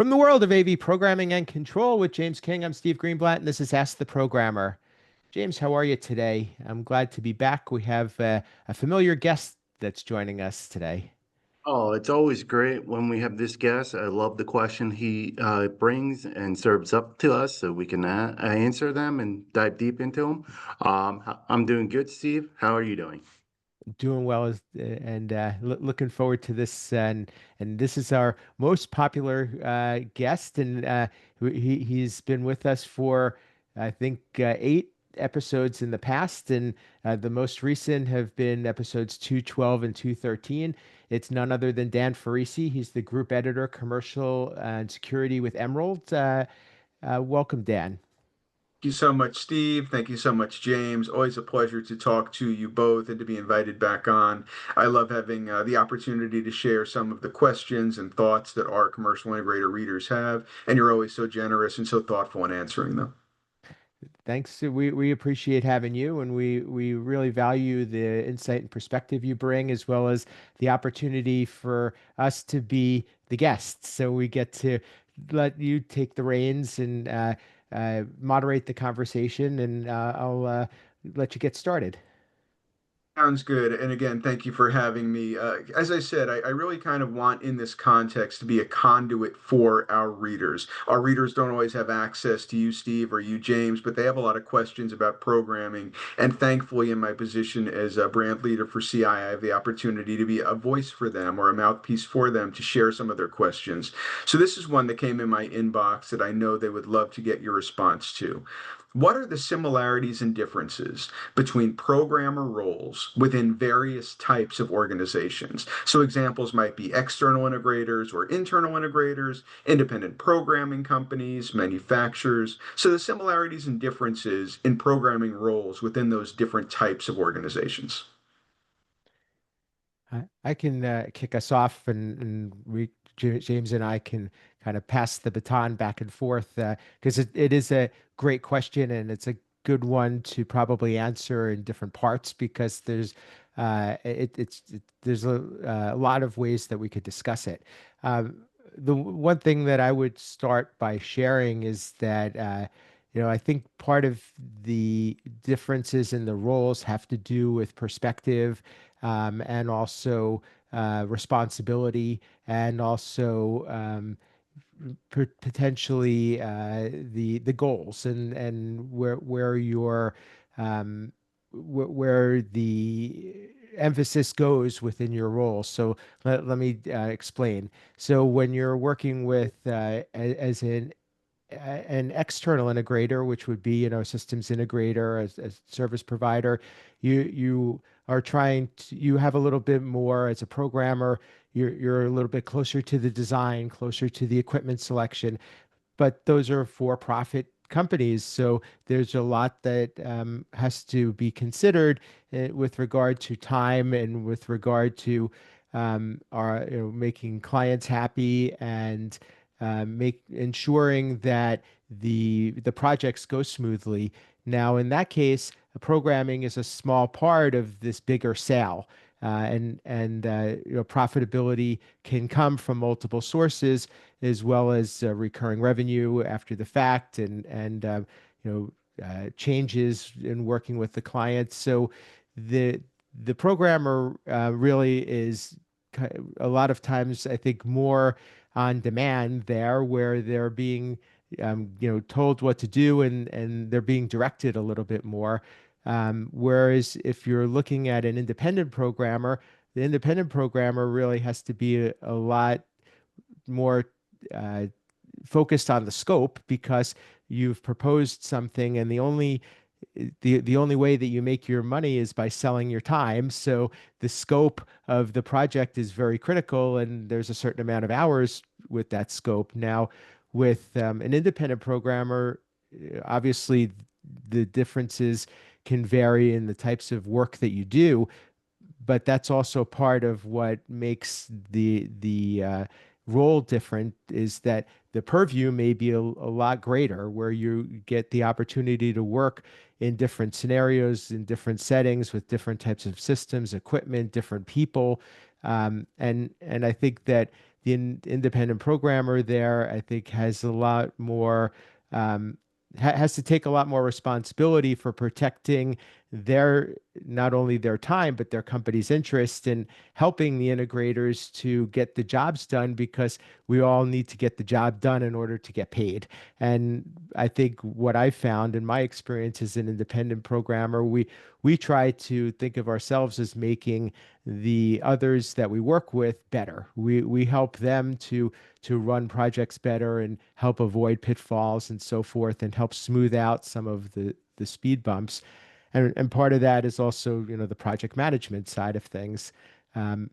From the world of AV programming and control with James King, I'm Steve Greenblatt, and this is Ask the Programmer. James, how are you today? I'm glad to be back. We have a familiar guest that's joining us today. Oh, it's always great when we have this guest. I love the question he brings and serves up to us so we can answer them and dive deep into them. I'm doing good, Steve. How are you doing? Doing well, and looking forward to this. And this is our most popular guest, and he's been with us for, I think, 8 episodes in the past, and the most recent have been episodes 212 and 213. It's none other than Dan Ferrisi. He's the group editor, commercial and security with Emerald. Welcome, Dan. Thank you so much, Steve. Thank you so much, James. Always a pleasure to talk to you both and to be invited back on. I love having the opportunity to share some of the questions and thoughts that our commercial integrator readers have, and you're always so generous and so thoughtful in answering them. Thanks. We appreciate having you, and we really value the insight and perspective you bring, as well as the opportunity for us to be the guests. So we get to let you take the reins and moderate the conversation, and I'll let you get started. Sounds good. And again, thank you for having me. As I said, I really kind of want in this context to be a conduit for our readers. Our readers don't always have access to you, Steve, or you, James, but they have a lot of questions about programming. And thankfully, in my position as a brand leader for CI, I have the opportunity to be a voice for them or a mouthpiece for them to share some of their questions. So this is one that came in my inbox that I know they would love to get your response to. What are the similarities and differences between programmer roles within various types of organizations? So examples might be external integrators or internal integrators, independent programming companies, manufacturers. So the similarities and differences in programming roles within those different types of organizations. I can kick us off, and James and I can kind of pass the baton back and forth because it is a great question, and it's a good one to probably answer in different parts because there's a lot of ways that we could discuss it. The one thing that I would start by sharing is that I think part of the differences in the roles have to do with perspective, and also responsibility, and also potentially the goals, and where your where the emphasis goes within your role. So let me explain. So when you're working with as an external integrator, which would be, systems integrator, as a service provider, you are you have a little bit more as a programmer. You're a little bit closer to the design, closer to the equipment selection, but those are for-profit companies, so there's a lot that has to be considered with regard to time and with regard to our making clients happy, and make ensuring that the projects go smoothly. Now, in that case, programming is a small part of this bigger sale, and profitability can come from multiple sources, as well as recurring revenue after the fact, and changes in working with the clients. So the the programmer really is a lot of times, I think, more on demand there, where they're being told what to do, and they're being directed a little bit more. Whereas if you're looking at an independent programmer, the independent programmer really has to be a lot more uh, focused on the scope, because you've proposed something, and the only way that you make your money is by selling your time. So the scope of the project is very critical, and there's a certain amount of hours with that scope. Now, with an independent programmer, obviously the differences can vary in the types of work that you do, but that's also part of what makes the role different, is that the purview may be a lot greater, where you get the opportunity to work in different scenarios, in different settings, with different types of systems, equipment, different people. And I think that independent programmer there, I think, has a lot more, has to take a lot more responsibility for protecting their, not only their time, but their company's interest in helping the integrators to get the jobs done, because we all need to get the job done in order to get paid. And I think what I found in my experience as an independent programmer, we try to think of ourselves as making the others that we work with better. We help them to run projects better and help avoid pitfalls and so forth, and help smooth out some of the speed bumps. And part of that is also, the project management side of things. Um,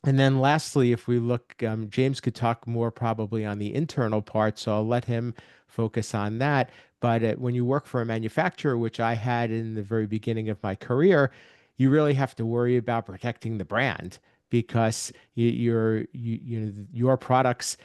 and then lastly, if we look, James could talk more probably on the internal part, so I'll let him focus on that. But when you work for a manufacturer, which I had in the very beginning of my career, you really have to worry about protecting the brand, because your products,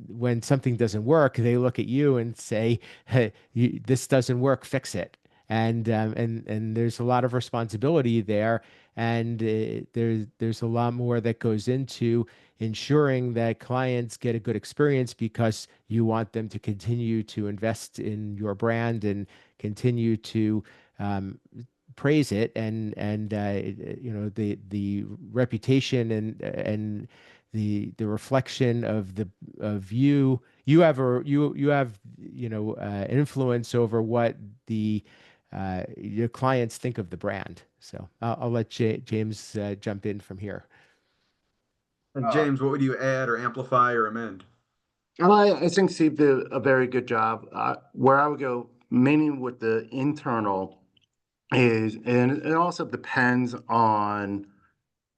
when something doesn't work, they look at you and say, "Hey, this doesn't work, fix it." And there's a lot of responsibility there, and there's a lot more that goes into ensuring that clients get a good experience, because you want them to continue to invest in your brand and continue to um, praise it, and the reputation and the reflection of the of you have influence over what the your clients think of the brand. So I'll let James jump in from here. And James, what would you add or amplify or amend? I think Steve did a very good job. Where I would go, mainly with the internal, is, and it also depends on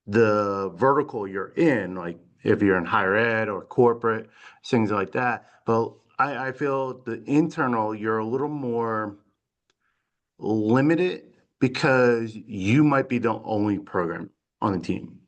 the vertical you're in, like if you're in higher ed or corporate, things like that. But I feel the internal, you're a little more limited because you might be the only program on the team.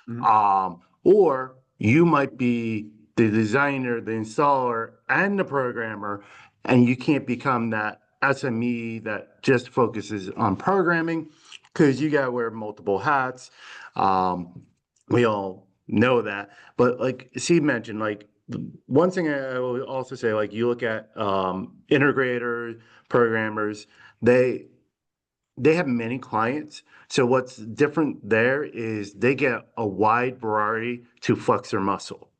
Mhm. Or you might be the designer, the installer, and the programmer, and you can't become that SME that just focuses on programming because you got to wear multiple hats. We all know that. But like Steve mentioned, like one thing I will also say, like you look at integrators, programmers, they they have many clients. So what's different there is they get a wide variety to flex their muscle.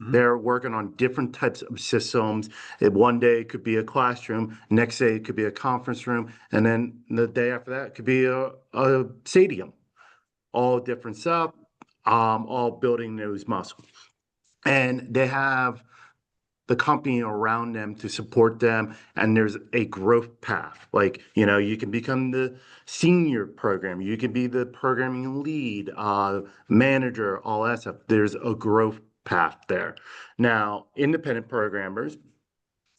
Mhm. They're working on different types of systems. One day it could be a classroom, next day it could be a conference room, and then the day after that it could be a stadium. All different stuff, all building those muscles. And they have the company around them to support them, and there's a growth path. Like, you can become the senior program, you can be the programming lead, manager, all that stuff. There's a growth path there. Now, independent programmers,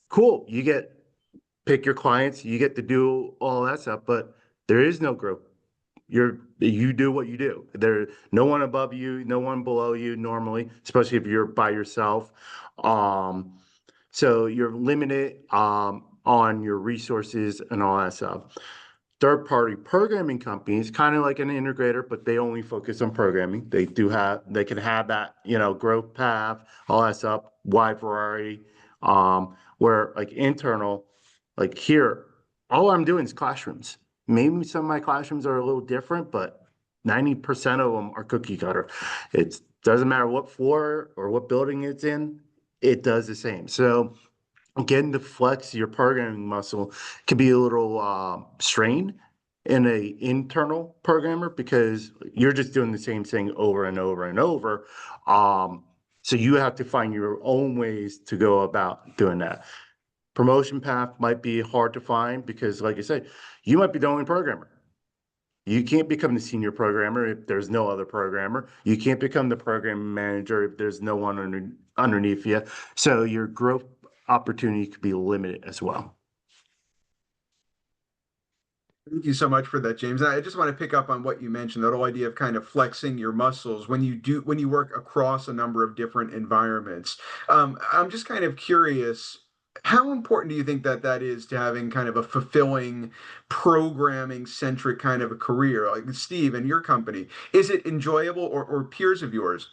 cool, you get pick your clients, you get to do all that stuff, but there is no growth. You do what you do. There no one above you, no one below you normally, especially if you're by yourself. um so you're limited on your resources and all that stuff. Third party programming companies, kind of like an integrator, but they only focus on programming. They can have that, growth path, all that stuff, wide variety. Where like internal, like here, all I'm doing is classrooms. Maybe some of my classrooms are a little different, but 90% of them are cookie cutter. It doesn't matter what floor or what building it's in, it does the same. So getting to flex your programming muscle can be a little strained in a internal programmer because you're just doing the same thing over and over and over. So you have to find your own ways to go about doing that. Promotion path might be hard to find because, like I said, you might be the only programmer. You can't become the senior programmer if there's no other programmer. You can't become the program manager if there's no one underneath you. So your growth opportunity could be limited as well. Thank you so much for that, James. And I just want to pick up on what you mentioned, that whole idea of kind of flexing your muscles when you work across a number of different environments. I'm just kind of curious, how important do you think that that is to having kind of a fulfilling programming centric kind of a career? Like Steve and your company, is it enjoyable, or peers of yours?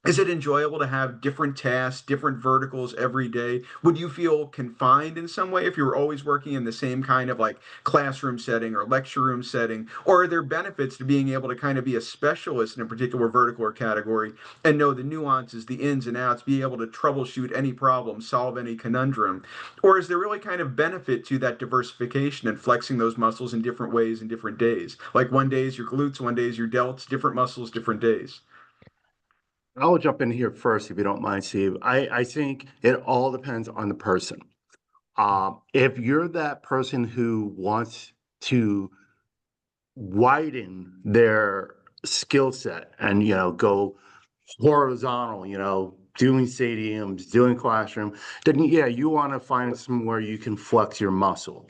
Is it enjoyable to have different tasks, different verticals every day? Would you feel confined in some way if you were always working in the same kind of like classroom setting or lecture room setting? Or are there benefits to being able to kind of be a specialist in a particular vertical or category and know the nuances, the ins and outs, be able to troubleshoot any problem, solve any conundrum? Or is there really kind of benefit to that diversification and flexing those muscles in different ways in different days? Like one day is your glutes, one day is your delts, different muscles, different days. I'll jump in here first if you don't mind, Steve. I think it all depends on the person. If you're that person who wants to widen their skill set and go horizontal, doing stadiums, doing classroom, then yeah, you want to find somewhere you can flex your muscle.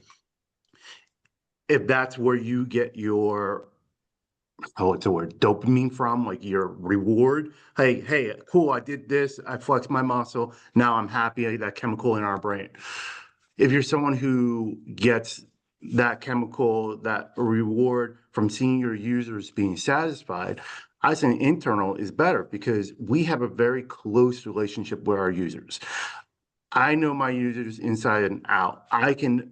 If that's where you get your what's the word, dopamine from, like your reward. Hey, cool, I did this, I flexed my muscle, now I'm happy, that chemical in our brain. If you're someone who gets that chemical, that reward from seeing your users being satisfied, I think internal is better because we have a very close relationship with our users. I know my users inside and out. I can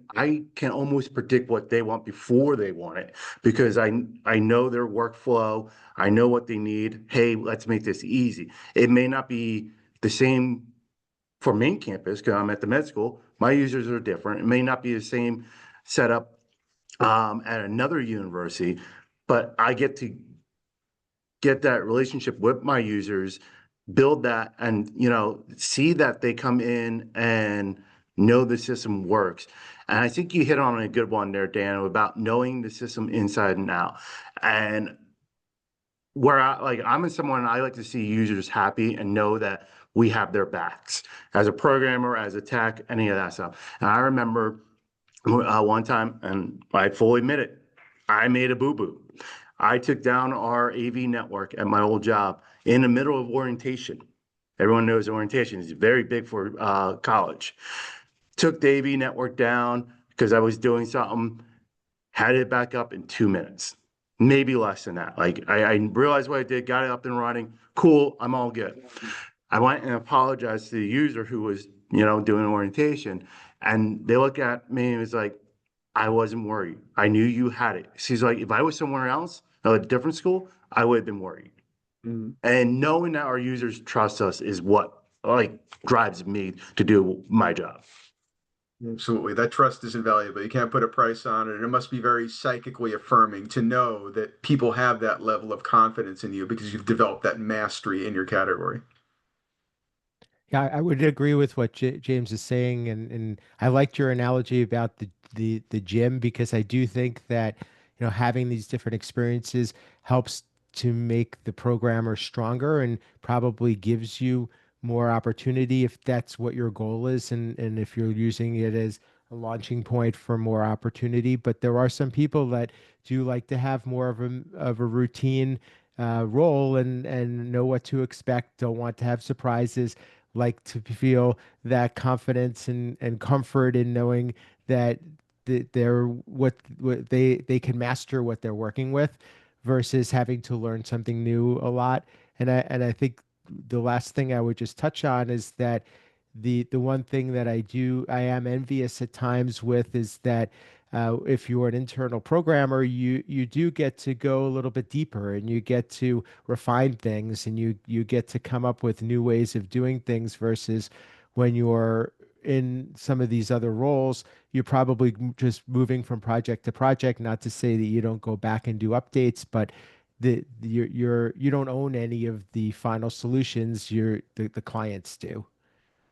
almost predict what they want before they want it because I know their workflow. I know what they need. Hey, let's make this easy. It may not be the same for main campus because I'm at the med school. My users are different. It may not be the same setup at another university, but I get to get that relationship with my users, build that, and see that they come in and know the system works. And I think you hit on a good one there, Dan, about knowing the system inside and out. And where I'm in someone, I like to see users happy and know that we have their backs as a programmer, as a tech, any of that stuff. And I remember one time, and I fully admit it, I made a boo-boo. I took down our AV network at my old job in the middle of orientation. Everyone knows orientation is very big for college. Took the AV network down because I was doing something, had it back up in 2 minutes, maybe less than that. Like I realized what I did, got it up and running. Cool, I'm all good. I went and apologized to the user who was, doing orientation, and they looked at me and was like, I wasn't worried. I knew you had it. She's like, if I was somewhere else, at a different school, I would have been worried. Mhm. And knowing that our users trust us is what like drives me to do my job. Absolutely. That trust is invaluable. You can't put a price on it. And it must be very psychically affirming to know that people have that level of confidence in you because you've developed that mastery in your category. Yeah, I would agree with what James is saying, and I liked your analogy about the gym because I do think that having these different experiences helps to make the programmer stronger and probably gives you more opportunity if that's what your goal is, and if you're using it as a launching point for more opportunity. But there are some people that do like to have more of a routine role and know what to expect, don't want to have surprises, like to feel that confidence and comfort in knowing that they're what they can master what they're working with versus having to learn something new a lot. And I think the last thing I would just touch on is that the one thing that I am envious at times with is that if you're an internal programmer, you do get to go a little bit deeper and you get to refine things and you get to come up with new ways of doing things versus when you're in some of these other roles, you're probably just moving from project to project. Not to say that you don't go back and do updates, but you don't own any of the final solutions. The clients do.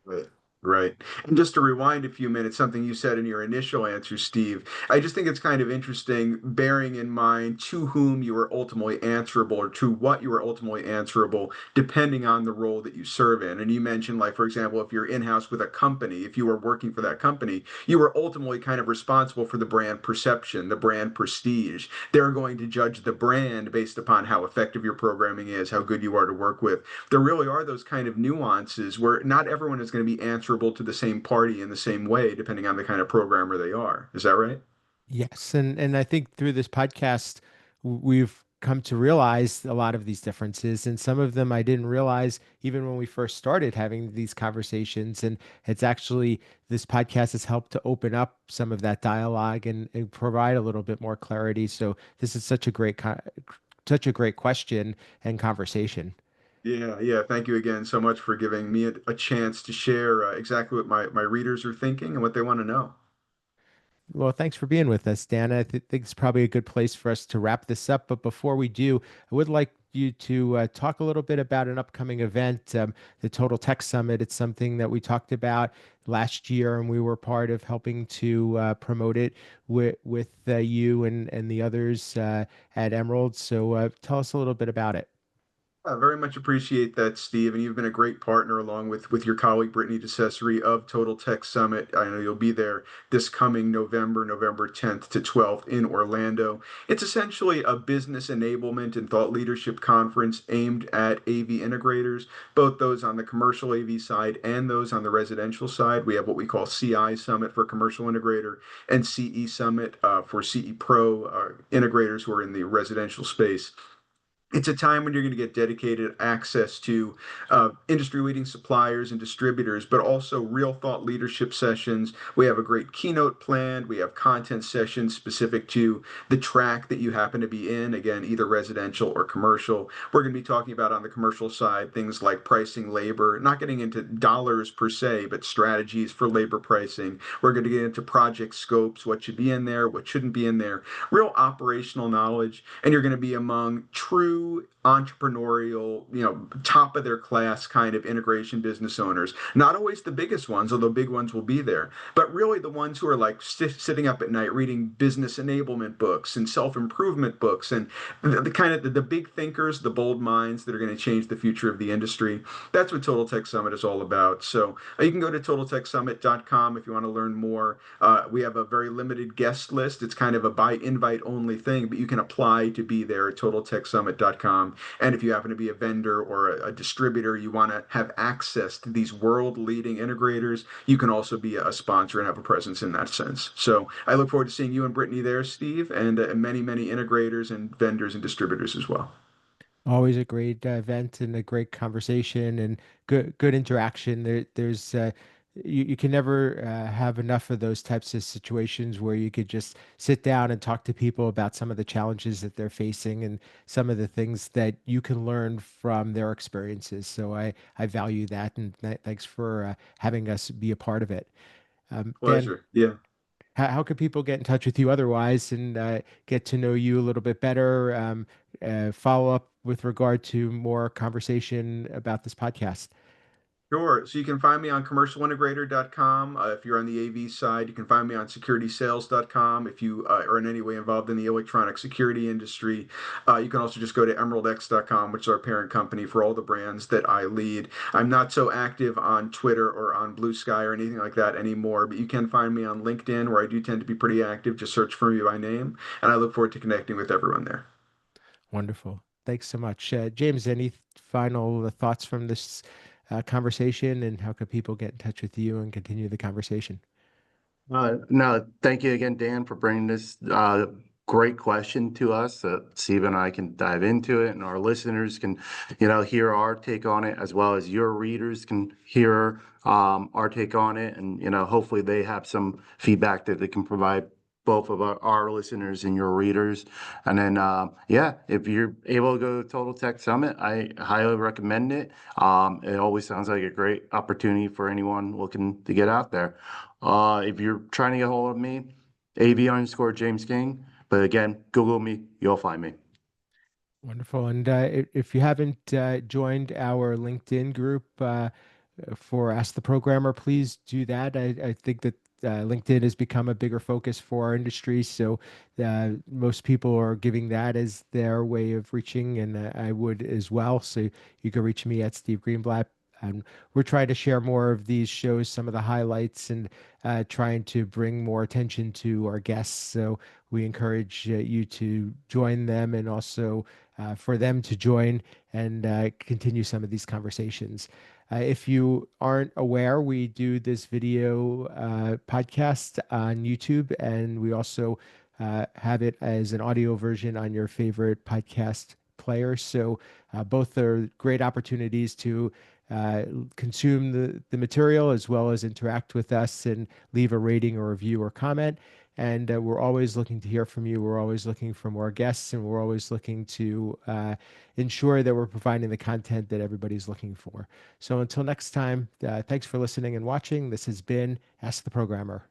Right. Right. And just to rewind a few minutes, something you said in your initial answer, Steve, I just think it's kind of interesting bearing in mind to whom you are ultimately answerable or to what you are ultimately answerable, depending on the role that you serve in. And you mentioned, like, for example, if you're in-house with a company, if you are working for that company, you are ultimately kind of responsible for the brand perception, the brand prestige. They're going to judge the brand based upon how effective your programming is, how good you are to work with. There really are those kind of nuances where not everyone is going to be answerable to the same party in the same way, depending on the kind of programmer they are. Is that right? Yes, and I think through this podcast, we've come to realize a lot of these differences, and some of them I didn't realize even when we first started having these conversations. And it's actually, this podcast has helped to open up some of that dialogue and provide a little bit more clarity. So this is such a great question and conversation. Yeah, yeah. Thank you again so much for giving me a chance to share exactly what my readers are thinking and what they want to know. Well, thanks for being with us, Dan. Think it's probably a good place for us to wrap this up. But before we do, I would like you to talk a little bit about an upcoming event, the Total Tech Summit. It's something that we talked about last year, and we were part of helping to promote it with you and the others at Emerald. So tell us a little bit about it. I very much appreciate that, Steve, and you've been a great partner along with your colleague Brittany DeCesare of Total Tech Summit. I know you'll be there this coming November, November 10th to 12th in Orlando. It's essentially a business enablement and thought leadership conference aimed at AV integrators, both those on the commercial AV side and those on the residential side. We have what we call CI Summit for commercial integrator and CE Summit for CE Pro integrators who are in the residential space. It's a time when you're going to get dedicated access to industry leading suppliers and distributors, but also real thought leadership sessions. We have a great keynote planned. We have content sessions specific to the track that you happen to be in, again, either residential or commercial. We're going to be talking about on the commercial side things like pricing labor, not getting into dollars per se, but strategies for labor pricing. We're going to get into project scopes, what should be in there, what shouldn't be in there, real operational knowledge, and you're going to be among true entrepreneurial, top of their class kind of integration business owners. Not always the biggest ones, although big ones will be there, but really the ones who are like sitting up at night reading business enablement books and self-improvement books and the kind of the big thinkers, the bold minds that are going to change the future of the industry. That's what Total Tech Summit is all about. So you can go to totaltechsummit.com if you want to learn more. We have a very limited guest list. It's kind of a by invite only thing, but you can apply to be there at totaltechsummit.com. And if you happen to be a vendor or a distributor, you want to have access to these world leading integrators, you can also be a sponsor and have a presence in that sense. So I look forward to seeing you and Brittany there, Steve, and many, many integrators and vendors and distributors as well. Always a great event and a great conversation and good interaction. There's you can never have enough of those types of situations where you could just sit down and talk to people about some of the challenges that they're facing and some of the things that you can learn from their experiences. So I value that, and thanks for having us be a part of it. Dan, Pleasure. Yeah. how can people get in touch with you otherwise and get to know you a little bit better? Follow up with regard to more conversation about this podcast. Sure. So you can find me on commercialintegrator.com. If you're on the AV side, you can find me on securitysales.com. If you are in any way involved in the electronic security industry, you can also just go to emeraldx.com, which is our parent company for all the brands that I lead. I'm not so active on Twitter or on Blue Sky or anything like that anymore, but you can find me on LinkedIn, where I do tend to be pretty active. Just search for me by name, and I look forward to connecting with everyone there. Wonderful. Thanks so much. James, any final thoughts from this conversation, and how can people get in touch with you and continue the conversation? No, thank you again, Dan, for bringing this great question to us. Steve and I can dive into it, and our listeners can, hear our take on it, as well as your readers can hear our take on it, and hopefully they have some feedback that they can provide both of our listeners and your readers. And then, if you're able to go to Total Tech Summit, I highly recommend it. It always sounds like a great opportunity for anyone looking to get out there. If you're trying to get a hold of me, AV_James King. But again, Google me, you'll find me. Wonderful. And if you haven't joined our LinkedIn group for Ask the Programmer, please do that. I think that LinkedIn has become a bigger focus for our industry. So most people are giving that as their way of reaching, and I would as well. So you can reach me at Steve Greenblatt. And we're trying to share more of these shows, some of the highlights, and trying to bring more attention to our guests. So we encourage you to join them, and also for them to join and continue some of these conversations. If you aren't aware, we do this video podcast on YouTube, and we also have it as an audio version on your favorite podcast player. So both are great opportunities to uh, consume the material as well as interact with us and leave a rating or review or comment. And we're always looking to hear from you. We're always looking for more guests, and we're always looking to ensure that we're providing the content that everybody's looking for. So until next time, thanks for listening and watching. This has been Ask the Programmer.